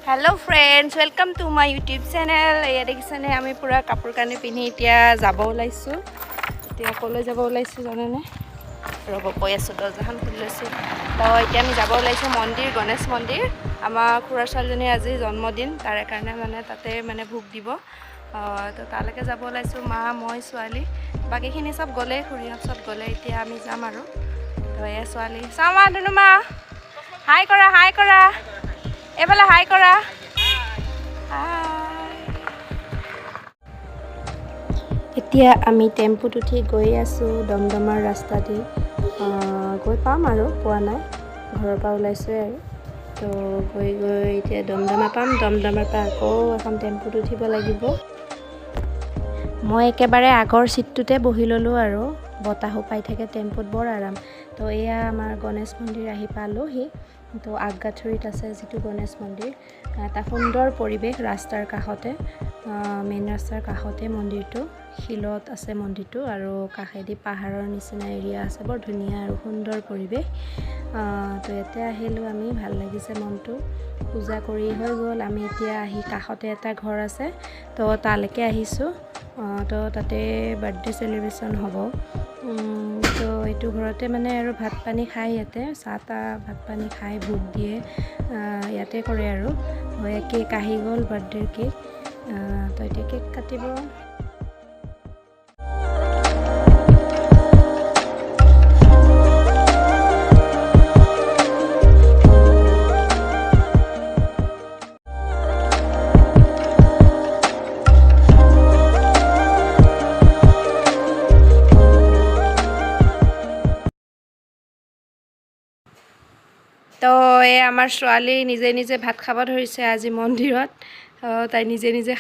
hello friends welcome to my YouTube channel ये देखिछने आमी पूरा कापोर कानि पिन्हि इतिया যাব ওলাইছো इतिया कলৈ যাব ওলাইছো জানেনে ৰব কৈ আছো দৰ্জাখন খুলি লৈছো তো এতিয়া আমি যাব ওলাইছো মন্দিৰ গণেশ মন্দিৰ আমাৰ খুৰা ছোৱালীজনীৰ আজি জন্মদিন তাৰে কাৰণে মানে তাতে মানে ভোগ দিব তো তালৈকে যাব ওলাইছো মা মই ছোৱালী বাকিখিনি সব গলে খুৰীহঁত সব গলে এতিয়া আমি যাম আৰু তো এ ছোৱালী চামা ধুনুমা হাই কৰা এবেলা হাই কৰা এতিয়া আমি টেম্পুত উঠি গৈ আছো দমদমাৰ ৰাস্তা দি গৈ পাম আৰু পোৱা নাই ঘৰৰ পৰা ওলাইছো আৰু তো গৈ এতিয়া দমদমা পাম দমদমাৰ পৰা আকৌ এখন টেম্পুত উঠিব লাগিব মই একেবাৰে আগৰ সিটটোতে বহি ললো আৰু বতাহো পাই থাকে টেম্পুত বৰ আৰাম তো এয়া আমাৰ গণেশ মন্দিৰ আহি পালোহি তো আগগাথৰিত আছে যিটো গণেশ মন্দিৰ এটা সুন্দৰ পৰিৱেশ ৰাস্তাৰ কাষতে মেইন ৰাস্তাৰ কাষতে মন্দিৰটো শিলত আছে মন্দিৰটো আৰু কাষেদি পাহাৰৰ নিচিনা এৰিয়া আছে বৰ ধুনীয়া আৰু সুন্দৰ পৰিৱেশ তো ইয়াতে আহিলো আমি ভাল লাগিছে মনটো পূজা কৰি হৈ গ'ল আমি এতিয়া আহি কাষতে এটা ঘৰ আছে তো তালৈকে আহিছো তো তাতে বাৰ্থডে সেলিব্ৰেশন হ'ব তো এইটো ঘৰতে মানে আৰু ভাত পানী খাই ইয়াতে চাহ ভাত পানী খাই ভোগ দিয়ে ইয়াতে কৰে আৰু কেক আহি গ'ল বাৰ্থডেৰ কেক তো এতিয়া কেক কাটিব তো এই আমাৰ ছোৱালী নিজে নিজে ভাত খাব ধৰিছে আজি মন্দিৰত তাই নিজে নিজে